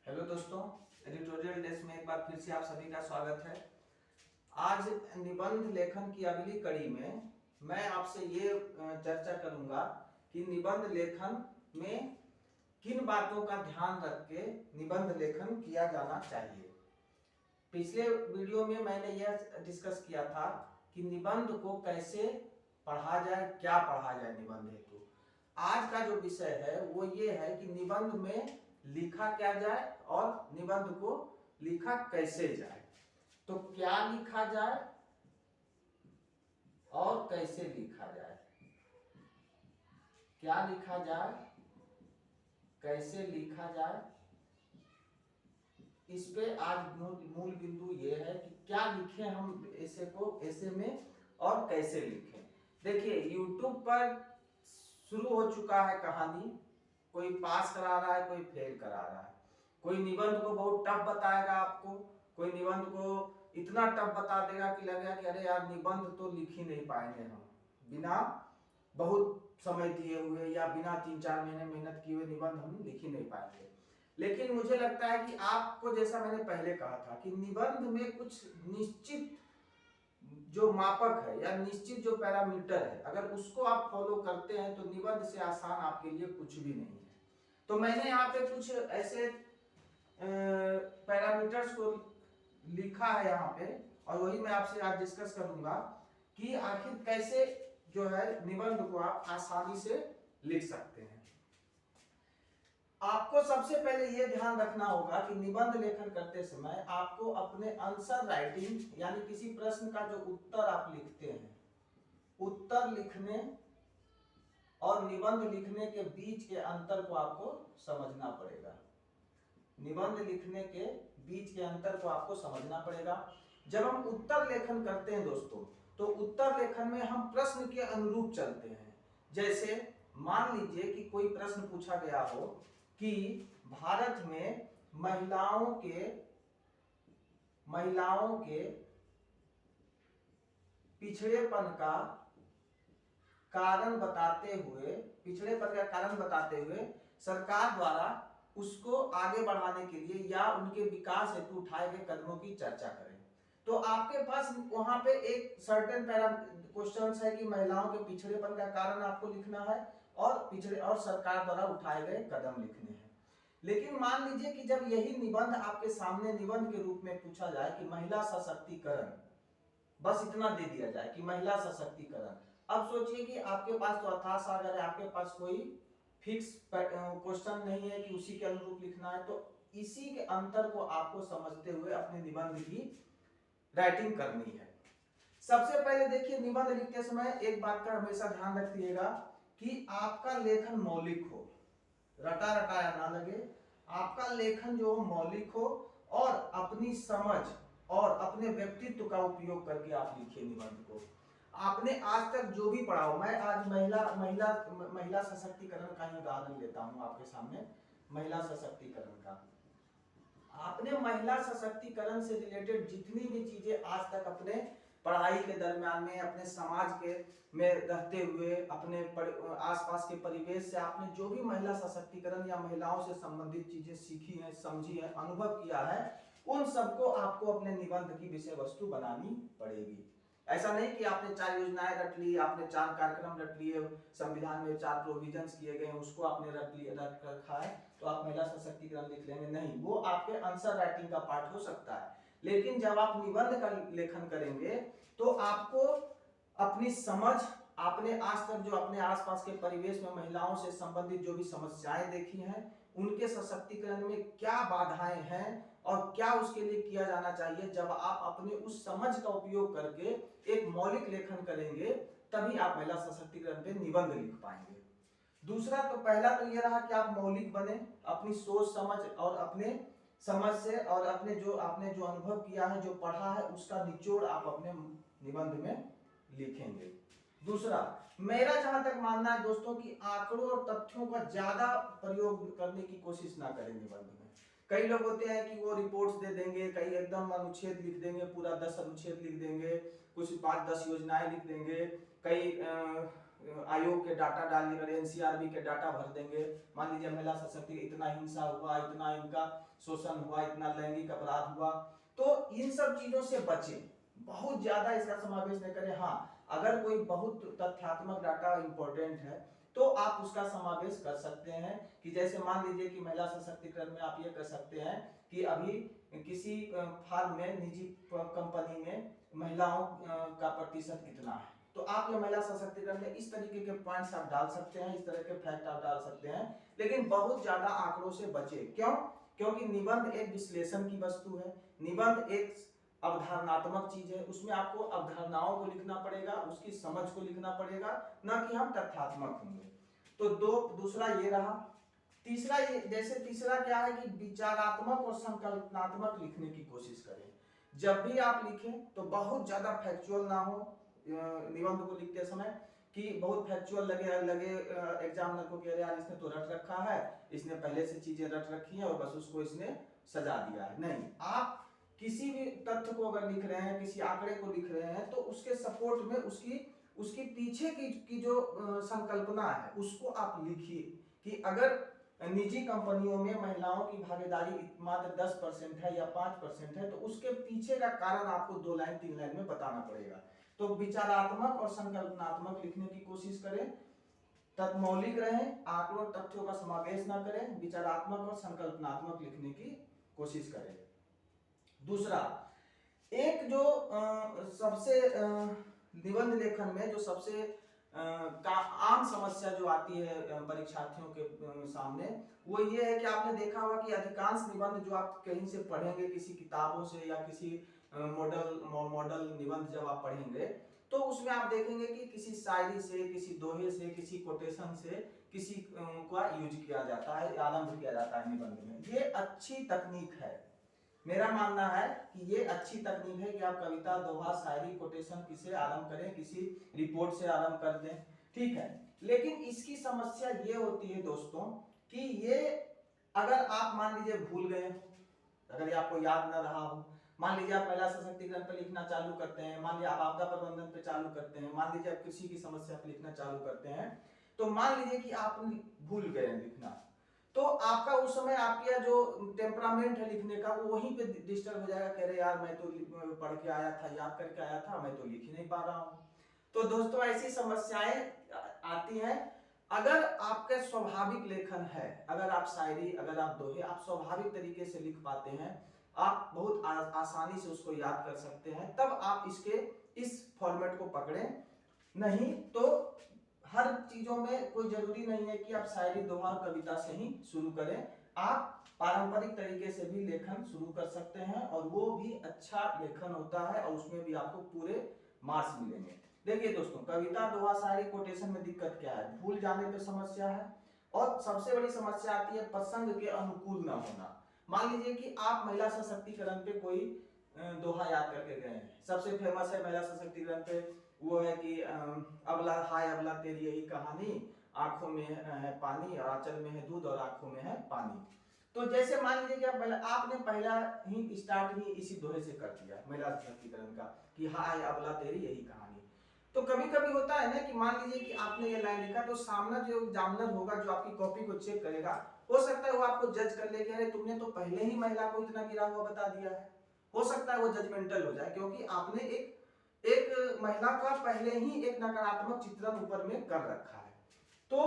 Hello दोस्तों, editorial desk में एक बार फिर से आप सभी का स्वागत है। आज निबंध लेखन की अगली कड़ी में मैं आपसे ये चर्चा करूंगा कि निबंध लेखन में किन बातों का ध्यान रख के निबंध लेखन किया जाना चाहिए। पिछले वीडियो में मैंने यह डिस्कस किया था कि निबंध को कैसे पढ़ा जाए, क्या पढ़ा जाए निबंध हेतु। आज का जो विषय है वो ये है कि निबंध में लिखा क्या जाए और निबंध को लिखा कैसे जाए। तो क्या लिखा जाए और कैसे लिखा जाए, क्या लिखा जाए, कैसे लिखा जाए, इस पे आज मूल बिंदु ये है कि क्या लिखें हम ऐसे को ऐसे में और कैसे लिखें। देखिए, YouTube पर शुरू हो चुका है कहानी। कोई पास करा रहा है, कोई फेल करा रहा है। कोई निबंध को बहुत टफ बताएगा आपको, कोई निबंध को इतना टफ बता देगा कि लगेगा कि अरे यार निबंध तो लिख ही नहीं पाएंगे हम, बिना बहुत समय दिए हुए या बिना 3-4 महीने मेहनत किए हुए निबंध हम लिख ही नहीं पाएंगे। लेकिन मुझे लगता है कि आपको, जैसा मैंने पहले कहा था, कि निबंध में कुछ निश्चित जो मापक है या निश्चित जो पैरामीटर है, अगर उसको आप फॉलो करते हैं तो निबंध से आसान आपके लिए कुछ भी नहीं है। तो मैंने यहाँ पे कुछ ऐसे पैरामीटर्स को लिखा है यहाँ पे, और वही मैं आपसे आज डिस्कस करूंगा कि आखिर कैसे जो है निबंध को आप आसानी से लिख सकते हैं। आपको सबसे पहले यह ध्यान रखना होगा कि निबंध लेखन करते समय आपको अपने आंसर राइटिंग यानी किसी प्रश्न का जो उत्तर आप लिखते हैं, उत्तर लिखने और निबंध लिखने के बीच के अंतर को आपको समझना पड़ेगा। निबंध लिखने के बीच के अंतर को आपको समझना पड़ेगा। जब हम उत्तर लेखन करते हैं दोस्तों, तो उत्तर लेखन में हम प्रश्न के अनुरूप चलते हैं। जैसे मान लीजिए कि कोई प्रश्न पूछा गया हो कि भारत में महिलाओं के पिछड़ेपन का कारण बताते हुए सरकार द्वारा उसको आगे बढ़ाने के लिए या उनके विकास हेतु उठाए गए कदमों की चर्चा करें। तो आपके पास वहां पे एक सर्टेन क्वेश्चंस है कि महिलाओं के पिछड़ेपन का कारण आपको लिखना है और सरकार द्वारा उठाए गए कदम लिखने हैं। लेकिन मान लीजिए कि जब यही निबंध आपके सामने निबंध के रूप में पूछा जाए कि महिला सशक्तिकरण, बस इतना दे दिया जाए कि महिला सशक्तिकरण। अब सोचिए कि आपके पास तो अथाह सागर है, आपके पास कोई फिक्स क्वेश्चन नहीं है कि उसी के अनुरूप लिखना है। तो इसी के अंतर को आपको समझते हुए अपने निबंध की राइटिंग करनी है। सबसे पहले देखिए, निबंध लिखते समय एक बात का हमेशा ध्यान रखिएगा कि आपका लेखन मौलिक हो, रटा रटाया ना लगे। आपका लेखन जो मौलिक हो और अपनी समझ और अपने व्यक्तित्व का उपयोग करके आप लिखिए निबंध को। आपने आज तक जो भी पढ़ा हो, मैं आज महिला सशक्तिकरण का ही उदाहरण लेता हूं आपके सामने। महिला सशक्तिकरण का, आपने महिला सशक्तिकरण से रिलेटेड जितनी भी चीजें आज तक अपने पढ़ाई के दरमियान में, अपने समाज के में रहते हुए, अपने आसपास के परिवेश से आपने जो भी महिला सशक्तिकरण या महिलाओं से संबंधित चीजें सीखी हैं, समझी हैं, अनुभव किया है, उन सबको आपको अपने निबंध की विषय वस्तु बनानी पड़ेगी। ऐसा नहीं कि आपने 4 योजनाएं रट ली, आपने 4 कार्यक्रम रट लिए, संविधान में 4 प्रोविजंस किए गए हैं, उसको आपने रट रखा है तो आप महिला सशक्तिकरण लिख लेंगे, नहीं। वो आपके आंसर राइटिंग का पार्ट हो सकता है। लेकिन जब आप निबंध का लेखन करेंगे तो आपको अपनी समझ, आपने आज तक जो अपने आसपास के परिवेश में महिलाओं से संबंधित जो भी समस्याएं देखी हैं, उनके सशक्तिकरण में क्या बाधाएं हैं और क्या उसके लिए किया जाना चाहिए, जब आप अपने उस समझ का उपयोग करके एक मौलिक लेखन करेंगे तभी आप महिला सशक्तिकरण पे निबंध लिख पाएंगे। दूसरा, तो पहला तो ये रहा कि आप मौलिक बने, अपनी सोच समझ और अपने समझ से और आपने जो अनुभव किया है, जो पढ़ा है, उसका निचोड़ आप अपने निबंध में लिखेंगे। दूसरा, मेरा जहां तक मानना है दोस्तों कि आंकड़ों और तथ्यों का ज्यादा प्रयोग करने की कोशिश ना करें निबंध में। कई लोग होते हैं कि वो रिपोर्ट्स दे देंगे, कई एकदम अनुच्छेद लिख देंगे, पूरा 10 अनुच्छेद लिख देंगे, कुछ 5-10 योजनाएं लिख देंगे, कई आयोग के डाटा डालिए, अगर एनसीआरबी के डाटा भर देंगे, मान लीजिए महिला सशक्तिकरण, इतना हिंसा हुआ, इतना इनका शोषण हुआ, इतना लैंगिक अपराध हुआ, तो इन सब चीजों से बचे, बहुत ज्यादा इसका समावेश न करें। हाँ, अगर कोई बहुत तथ्यात्मक डाटा इंपॉर्टेंट है तो आप उसका समावेश कर सकते हैं, कि जैसे मान लीजिए कि महिला सशक्तिकरण में आप ये कर सकते हैं कि अभी किसी फार्म में, निजी कंपनी में महिलाओं का प्रतिशत कितना है, तो आप ये महिला सशक्तिकरण में इस तरीके के पॉइंट्स आप डाल सकते हैं, इस तरह के फैक्ट आप डाल सकते हैं, लेकिन बहुत ज्यादा आंकड़ों से बचे। क्यों? क्योंकि निबंध एक विश्लेषण की वस्तु है, निबंध एक अवधारणात्मक चीज है, उसमें आपको अवधारणाओं को लिखना पड़ेगा, उसकी समझ को लिखना पड़ेगा, ना कि हम तथ्यात्मक होंगे। तो दूसरा ये रहा। तीसरा, ये जैसे तीसरा क्या है कि विचारात्मक और संकल्पनात्मक लिखने की कोशिश करें। जब भी आप लिखें तो बहुत ज्यादा फैक्चुअल ना हो निबंध को लिखते समय, कि बहुत फैक्चुअल लगे एग्जामिनर को, कह रहे यार इसने तो रट रखा है, इसने पहले से चीजें रट रखी है और बस उसको इसने सजा दिया है। नहीं, आप किसी भी तथ्य को अगर लिख रहे हैं, किसी आंकड़े को लिख रहे हैं, तो उसके सपोर्ट में उसकी पीछे की जो संकल्पना है उसको आप लिखिए, कि अगर निजी कंपनियों में महिलाओं की भागीदारी मात्र 10% है या 5% है, तो उसके पीछे का कारण आपको 2 लाइन 3 लाइन में बताना पड़ेगा। तो विचारात्मक और संकल्पनात्मक लिखने की कोशिश करें, तत्मौलिक रहें, आंकड़ों तथ्यों का समावेश ना करें, विचारात्मक और संकल्पनात्मक लिखने की कोशिश करें। दूसरा, एक जो सबसे निबंध लेखन में जो सबसे आम समस्या जो आती है परीक्षार्थियों के सामने, वो ये है कि आपने देखा होगा कि अधिकांश निबंध जो आप कहीं से पढ़ेंगे, किसी किताबों से या किसी मॉडल निबंध जब आप पढ़ेंगे, तो उसमें आप देखेंगे कि किसी शायरी से, किसी दोहे से, किसी कोटेशन से किसी का यूज किया जाता है, आरंभ किया जाता है निबंध में। ये अच्छी तकनीक है, मेरा मानना है कि ये अच्छी तकनीक है कि आप कविता, दोहा, शायरी, कोटेशन किसे आरंभ करें, किसी रिपोर्ट से आरंभ कर दें, ठीक है। लेकिन इसकी समस्या ये होती है दोस्तों कि ये अगर आप मान लीजिए भूल गए, अगर ये आपको याद ना रहा हो, मान लीजिए आप महिला सशक्तिकरण पर लिखना चालू करते हैं, मान लीजिए आप आपदा प्रबंधन पे चालू करते हैं, मान लीजिए आप किसी की समस्या पे लिखना चालू करते हैं, तो मान लीजिए कि आप भूल गए लिखना, तो आपका उस समय आपका जो टेम्परामेंट है लिखने का वो वहीं पे डिस्टर्ब हो जाएगा, कह रहे यार मैं तो पढ़ के आया था, याद करके आया था, मैं तो लिख ही नहीं पा रहा हूँ। तो दोस्तों ऐसी समस्याएं आती हैं। अगर आपका स्वाभाविक लेखन है, अगर आप शायरी, अगर आप दोहे आप स्वाभाविक तरीके से लिख पाते हैं, आप बहुत आसानी से उसको याद कर सकते हैं, तब आप इस फॉर्मेट को पकड़ें। नहीं तो हर चीजों में कोई जरूरी नहीं है कि आप शायरी, दोहा, कविता से ही शुरू करें, आप पारंपरिक तरीके से भी लेखन शुरू कर सकते हैं, और वो भी अच्छा लेखन होता है और उसमें भी आपको पूरे मार्क्स मिलेंगे। देखिए दोस्तों, कविता, दोहा, शायरी, कोटेशन में दिक्कत क्या है? भूल जाने पे समस्या है, और सबसे बड़ी समस्या आती है प्रसंग के अनुकूल न होना। मान लीजिए कि आप महिला सशक्तिकरण पे कोई दोहा याद करके गए हैं, सबसे फेमस है महिला सशक्तिकरण पे वो है कि अबला हाय अबला तेरी यही कहानी, आंखों में है पानी और आंचल में है दूध और आंखों में है पानी। तो जैसे मान लीजिए कि आपने पहला ही स्टार्ट ही इसी दोहे से कर दिया महिला सशक्तिकरण का, कि हाय अबला तेरी यही कहानी। तो कभी कभी होता है ना कि मान लीजिए कि आपने ये लाइन लिखा, तो सामने जो एग्जामिनर होगा जो आपकी कॉपी को चेक करेगा, हो सकता है वो आपको जज कर ले कि अरे तुमने तो पहले ही महिला को इतना गिरा हुआ बता दिया है। हो सकता है वो जजमेंटल हो जाए, क्योंकि आपने एक महिला का पहले ही एक नकारात्मक चित्रण ऊपर में कर रखा है। तो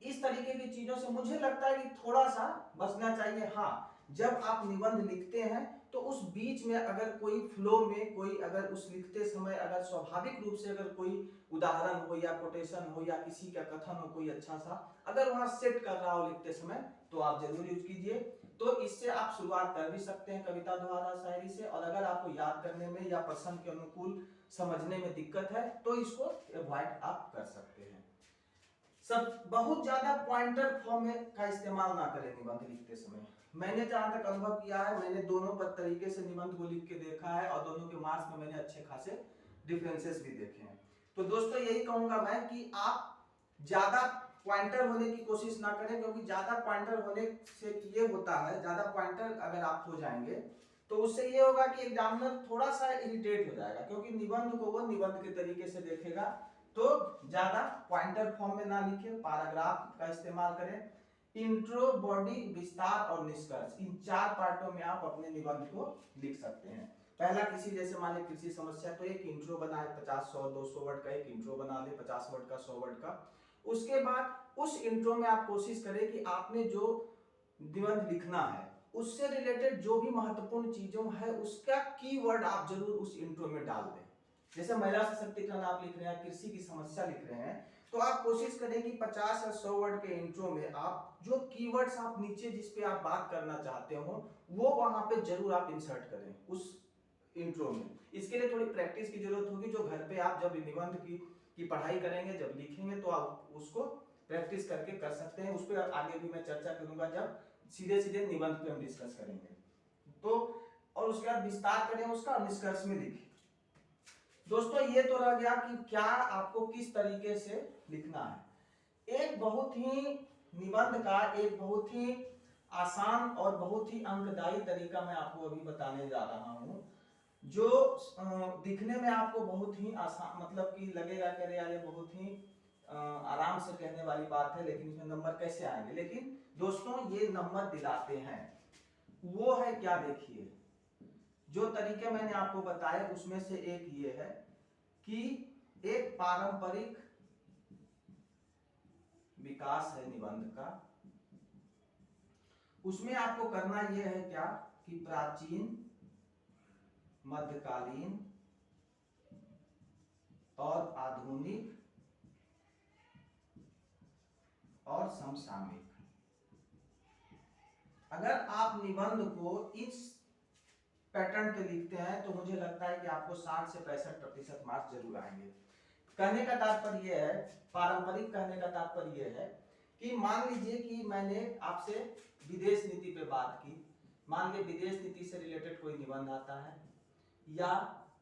इस तरीके की चीजों से मुझे लगता है कि थोड़ा सा बचना चाहिए। हाँ, जब आप निबंध लिखते हैं तो उस बीच में अगर कोई फ्लो में कोई अगर उस लिखते समय अगर स्वाभाविक रूप से अगर कोई उदाहरण हो या कोटेशन हो या किसी का कथन हो कोई अच्छा सा, अगर वहां सेट कर रहा हो लिखते समय, तो आप जरूर यूज कीजिए। तो इससे आप शुरुआत कर भी सकते हैं कविता, दोहा, शायरी से। और अगर आपको याद करने में या प्रसंग के अनुकूल समझने में दिक्कत है तो इसको अवॉइड आप कर सकते हैं। सब बहुत ज्यादा पॉइंटर फॉर्म में का इस्तेमाल ना करें निबंध लिखते समय। मैंने जहां तक अनुभव किया है, मैंने दोनों तरीके से निबंध को लिख के देखा है और दोनों के मार्क्स में मैंने अच्छे खासे डिफरेंसेस भी देखे हैं। तो दोस्तों यही कहूंगा मैं कि आप ज्यादा पॉइंटर होने की कोशिश ना करें, क्योंकि ज्यादा पॉइंटर होने से ये होता है, ज्यादा पॉइंटर अगर आप हो जाएंगे तो उससे ये होगा कि एग्जामिनर थोड़ा सा इरिटेट हो जाएगा, क्योंकि निबंध को वो निबंध के तरीके से देखेगा। तो ज्यादा पॉइंटर फॉर्म में ना लिखे, पैराग्राफ का इस्तेमाल करें। इंट्रो, बॉडी, विस्तार और निष्कर्ष, इन 4 पार्टों में आप अपने निबंध को लिख सकते हैं। पहला किसी जैसे मान ली कृषि समस्या, तो एक इंट्रो बनाए 50, 100, 200 वर्ड का एक इंट्रो बना ले, 50 वर्ड का, 100 वर्ड का। उसके बाद उस इंट्रो में आप कोशिश करें कि आपने जो निबंध लिखना है उससे रिलेटेड जो भी महत्वपूर्ण चीजों है उसका कीवर्ड आप जरूर उस इंट्रो में डाल दें। जैसे महिला सशक्तिकरण आप लिख रहे हैं, कृषि की समस्या लिख रहे हैं, तो आप कोशिश करें कि 50 या 100 वर्ड के इंट्रो में आप जो कीवर्ड्स आप नीचे जिस पे आप बात करना चाहते हो वो वहां पे जरूर आप इंसर्ट करें उस इंट्रो में। इसके लिए थोड़ी प्रैक्टिस की जरूरत होगी, जो घर पे आप जब निबंध की पढ़ाई करेंगे, जब लिखेंगे, तो आप उसको प्रैक्टिस करके कर सकते हैं। उस पर आगे भी मैं चर्चा करूंगा जब सीधे सीधे निबंध पे हम डिस्कस करेंगे। तो और उसके बाद विस्तार करें उसका, निष्कर्ष में लिखें। दोस्तों ये तो रह गया कि क्या आपको किस तरीके से लिखना है। एक बहुत ही निबंध का एक बहुत ही आसान और बहुत ही अंकदायी तरीका मैं आपको अभी बताने जा रहा हूं, जो दिखने में आपको बहुत ही आसान, मतलब कि लगेगा कि यार ये बहुत ही आराम से कहने वाली बात है, लेकिन इसमें नंबर कैसे आएंगे। लेकिन दोस्तों ये नंबर दिलाते हैं, वो है क्या, देखिए जो तरीके मैंने आपको बताए उसमें से एक ये है कि एक पारंपरिक विकास है निबंध का। उसमें आपको करना यह है क्या कि प्राचीन, मध्यकालीन और आधुनिक और समसामयिक। अगर आप निबंध को इस पैटर्न पे लिखते हैं तो मुझे लगता है कि आपको 60 से 65% मार्क्स जरूर आएंगे। कहने का तात्पर्य यह है, पारंपरिक कहने का तात्पर्य यह है कि मान लीजिए कि मैंने आपसे विदेश नीति पे बात की, मान लीजिए विदेश नीति से रिलेटेड कोई निबंध आता है, या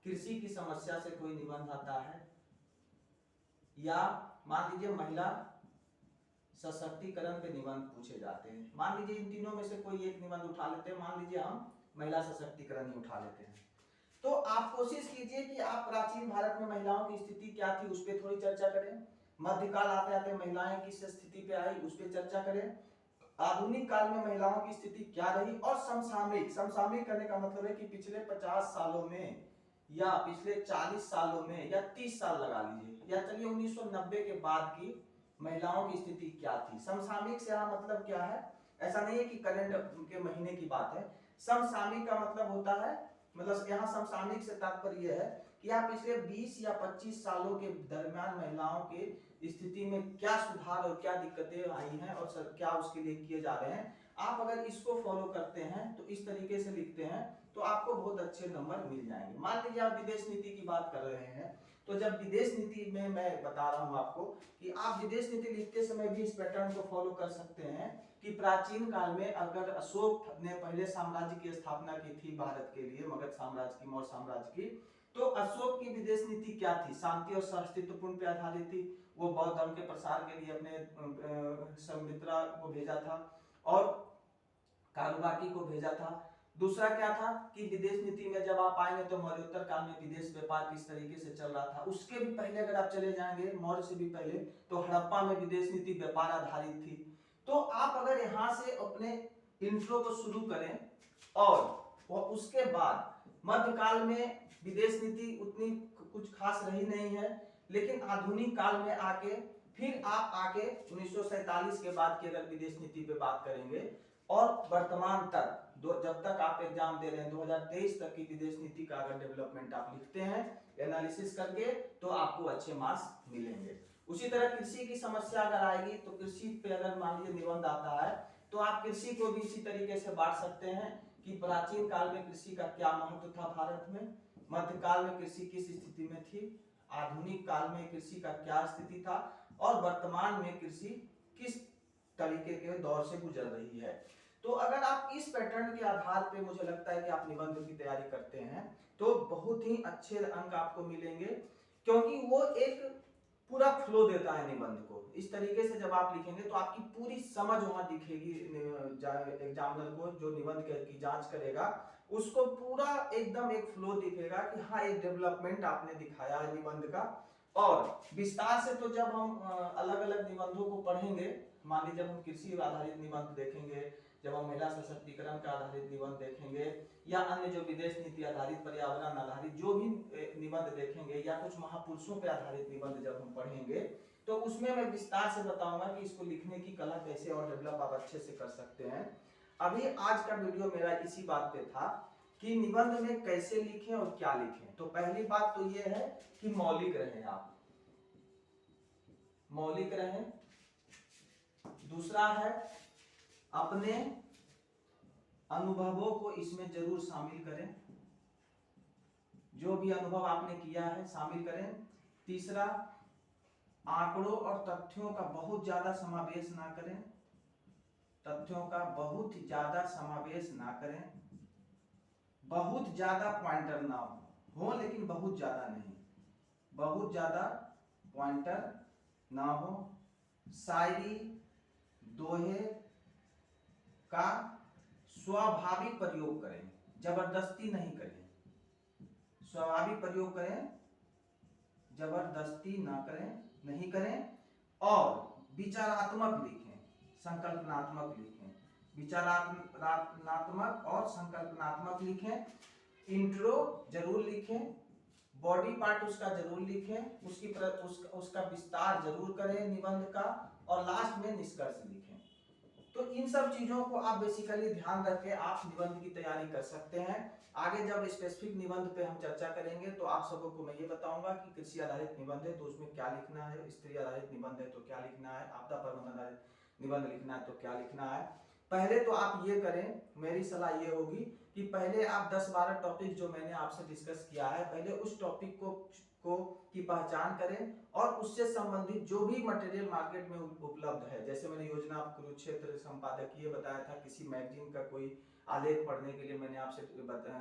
कृषि की समस्या से कोई निबंध आता है, या मान लीजिए महिला सशक्तिकरण पे निबंध पूछे जाते हैं। मान लीजिए इन तीनों में से कोई एक निबंध उठा लेते हैं, मान लीजिए हम महिला सशक्तिकरण ही उठा लेते हैं। तो आप कोशिश कीजिए कि आप प्राचीन भारत में महिलाओं की स्थिति क्या थी उस पर थोड़ी चर्चा करें, मध्यकाल आते आते महिलाएं किस स्थिति पे आई उस पर चर्चा करें, आधुनिक काल में महिलाओं की स्थिति क्या रही, और समसामयिक, समसामयिक करने का मतलब है कि पिछले 50 सालों में या पिछले 40 सालों में या 30 साल लगा लीजिए, या चलिए 1990 के बाद की महिलाओं की स्थिति क्या थी। समसामयिक से यहाँ मतलब क्या है, ऐसा नहीं है कि करंट के महीने की बात है। समसामयिक का मतलब होता है, मतलब यहाँ समसामयिक से तात्पर्य है कि आप पिछले 20 या 25 सालों के दरमियान महिलाओं के स्थिति में क्या सुधार और क्या दिक्कतें आई हैं और क्या उसके लिए किए जा रहे हैं। आप अगर इसको फॉलो करते हैं तो इस तरीके से लिखते हैं तो आपको बहुत अच्छे नंबर मिल जाएंगे। मान लीजिए आप विदेश नीति की बात कर रहे हैं, तो जब विदेश नीति में मैं बता रहा हूं आपको कि आप विदेश नीति लिखते समय भी इस पैटर्न को फॉलो कर सकते हैं कि प्राचीन काल में अगर अशोक ने पहले साम्राज्य की स्थापना की थी भारत के लिए, मगध साम्राज्य की, मौर्य साम्राज्य की, तो अशोक की विदेश नीति क्या थी, शांति और सहअस्तित्वपूर्ण पे आधारित थी। वो बौद्ध धर्म के प्रसार के लिए अपने संमित्रा को भेजा था और कारुबाकी को भेजा था। दूसरा क्या था कि विदेश नीति में जब आप आएंगे तो मौर्योत्तर काल में विदेश व्यापार किस तरीके से चल रहा था। उसके भी पहले अगर आप चले जाएंगे मौर्य से भी पहले, तो हड़प्पा में विदेश नीति व्यापार आधारित थी। तो आप अगर यहाँ से अपने इंट्रो को शुरू करें और उसके बाद मध्यकाल में विदेश नीति उतनी कुछ खास रही नहीं है, लेकिन आधुनिक काल में आके फिर आप आके 1947 के बाद की अगर विदेश नीति पे बात करेंगे और वर्तमान तक जब तक आप एग्जाम दे रहे हैं 2023 तक की विदेश नीति का अगर डेवलपमेंट आप लिखते हैं एनालिसिस करके, तो आपको अच्छे मार्क्स मिलेंगे। उसी तरह कृषि की समस्या अगर आएगी तो कृषि पे अगर मान लीजिए निबंध आता है तो आप कृषि को भी इसी तरीके से बांट सकते हैं कि प्राचीन काल में कृषि का क्या महत्व था भारत में, मध्यकाल में कृषि किस स्थिति में थी, आधुनिक काल में कृषि का क्या स्थिति था और वर्तमान में कृषि किस तरीके के दौर से गुजर रही है। तो अगर आप इस पैटर्न के आधार पे मुझे लगता है कि आप निबंध की तैयारी करते हैं तो बहुत ही अच्छे अंक आपको मिलेंगे, क्योंकि वो एक पूरा फ्लो देता है निबंध को। इस तरीके से जब आप लिखेंगे तो आपकी पूरी समझ वहां दिखेगी एग्जामिनर को, जो निबंध की जांच करेगा उसको पूरा एकदम एक फ्लो दिखेगा कि हाँ एक डेवलपमेंट आपने दिखाया है निबंध का और विस्तार से तो जब हम अलग अलग निबंधों को पढ़ेंगे, मान लीजिए जब हम कृषि आधारित निबंध देखेंगे, जब हम महिला सशक्तिकरण का आधारित निबंध देखेंगे, या अन्य जो विदेश नीति आधारित, पर्यावरण आधारित जो भी निबंध देखेंगे, या कुछ महापुरुषों पर आधारित निबंध जब हम पढ़ेंगे, तो उसमें मैं विस्तार से बताऊंगा कि इसको लिखने की कला कैसे और डेवलप आप अच्छे से कर सकते हैं। अभी आज का वीडियो मेरा इसी बात पे था कि निबंध में कैसे लिखें और क्या लिखें। तो पहली बात तो ये है कि मौलिक रहें, आप मौलिक रहें। दूसरा है अपने अनुभवों को इसमें जरूर शामिल करें, जो भी अनुभव आपने किया है शामिल करें। तीसरा, आंकड़ों और तथ्यों का बहुत ज्यादा समावेश ना करें, तथ्यों का बहुत ज्यादा समावेश ना करें। बहुत ज्यादा पॉइंटर ना हो लेकिन बहुत ज्यादा नहीं, बहुत ज्यादा पॉइंटर ना हो। शायरी, दोहे का स्वाभाविक प्रयोग करें, जबरदस्ती नहीं करें। स्वाभाविक प्रयोग करें, जबरदस्ती ना करें, नहीं करें। और विचारात्मक लिखें, संकल्पनात्मक लिखें। विचारात्मक और संकल्पनात्मक लिखें। इंट्रो जरूर लिखें, बॉडी पार्ट उसका जरूर लिखें, उसका विस्तार जरूर करें निबंध का, और लास्ट में निष्कर्ष लिखें। तो इन सब चीजों को आप बेसिकली ध्यान रख के आप निबंध की तैयारी कर सकते हैं। आगे जब स्पेसिफिक निबंध पे हम चर्चा करेंगे तो आप सबों को मैं ये बताऊंगा कि कृषि आधारित निबंध है तो उसमें क्या लिखना है, स्त्री आधारित निबंध है तो क्या लिखना है, आपदा प्रबंधन आधारित निबंध लिखना है तो क्या लिखना है। पहले तो आप ये करें, मेरी सलाह ये होगी कि पहले आप 10-12 टॉपिक जो मैंने आपसे डिस्कस किया है, पहले उस टॉपिक को की पहचान करें और उससे संबंधित जो भी मटेरियल मार्केट में उपलब्ध है, जैसे मैंने योजना कुरुक्षेत्र संपादकीय बताया था, किसी मैगजीन का कोई आलेख पढ़ने के लिए मैंने आपसे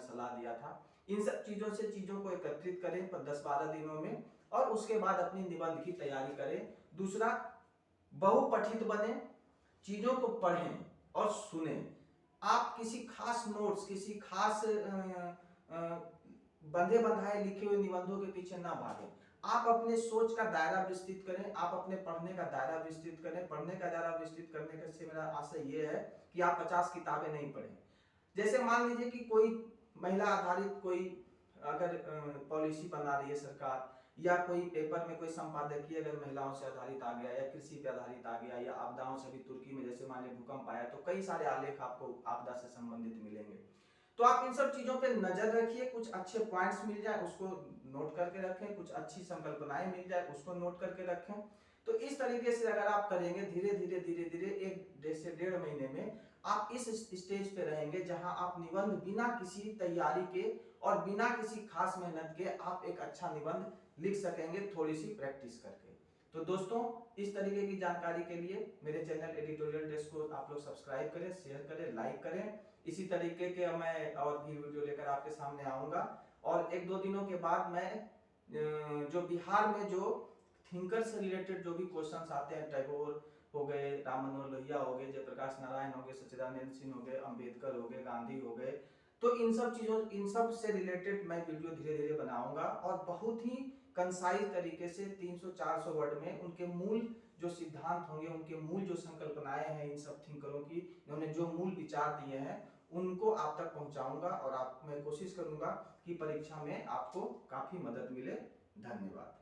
सलाह दिया था। इन सब चीजों को एकत्रित करें 10-12 दिनों में, और उसके बाद अपनी निबंध की तैयारी करें। दूसरा, बहुपठित बने, चीजों को पढ़ें और सुने। आप किसी खास नोट्स, किसी खास बंधे बंधाए लिखे हुए निबंधों के पीछे ना भागें। आप अपने सोच का दायरा विस्तृत करें, आप अपने पढ़ने का दायरा विस्तृत करें। पढ़ने का दायरा विस्तृत करने का से मेरा आशय ये है कि आप 50 किताबें नहीं पढ़ें। जैसे मान लीजिए कि कोई महिला आधारित कोई अगर पॉलिसी बना रही है सरकार, या कोई पेपर में कोई संपादकीय अगर महिलाओं से आधारित आ गया, या कृषि पे आधारित आ गया, या आपदाओं से भी तुर्की में जैसे मान लीजिए भूकंप आया तो कई सारे आलेख आपको आपदा से संबंधित मिलेंगे। तो आप इन सब चीजों पे नजर रखिए, कुछ अच्छे पॉइंट्स मिल जाए उसको नोट करके रखें, कुछ अच्छी संकल्पनाएं मिल जाए उसको नोट करके रखें। तो इस तरीके से अगर आप करेंगे, धीरे धीरे 1 से 1.5 महीने में आप इस स्टेज पे रहेंगे जहां आप निबंध बिना किसी तैयारी के और बिना किसी खास मेहनत के आप एक अच्छा निबंध लिख सकेंगे, थोड़ी सी प्रैक्टिस करके। तो दोस्तों, इस तरीके की जानकारी के लिए मेरे चैनल एडिटोरियल डेस्क को आप लोग सब्सक्राइब करें, शेयर करें, लाइक करें। इसी तरीके के मैं और भी वीडियो लेकर आपके सामने आऊंगा। और 1-2 दिनों के बाद मैं जो बिहार में जो थिंकर से रिलेटेड जो भी क्वेश्चंस आते हैं, टैगोर हो गए, राम मनोहर लोहिया हो गए, जयप्रकाश नारायण हो गए, सच्चिदानंद सिंह हो गए, अंबेडकर हो गए, गांधी हो गए, तो इन सब से रिलेटेड मैं वीडियो धीरे धीरे बनाऊंगा और बहुत ही कंसाइज तरीके से 300-400 वर्ड में उनके मूल जो सिद्धांत होंगे, उनके मूल जो संकल्पनाएं हैं, इन सब थिंकरों की, इन्होंने जो मूल विचार दिए हैं उनको आप तक पहुंचाऊंगा। और मैं कोशिश करूंगा कि परीक्षा में आपको काफी मदद मिले। धन्यवाद।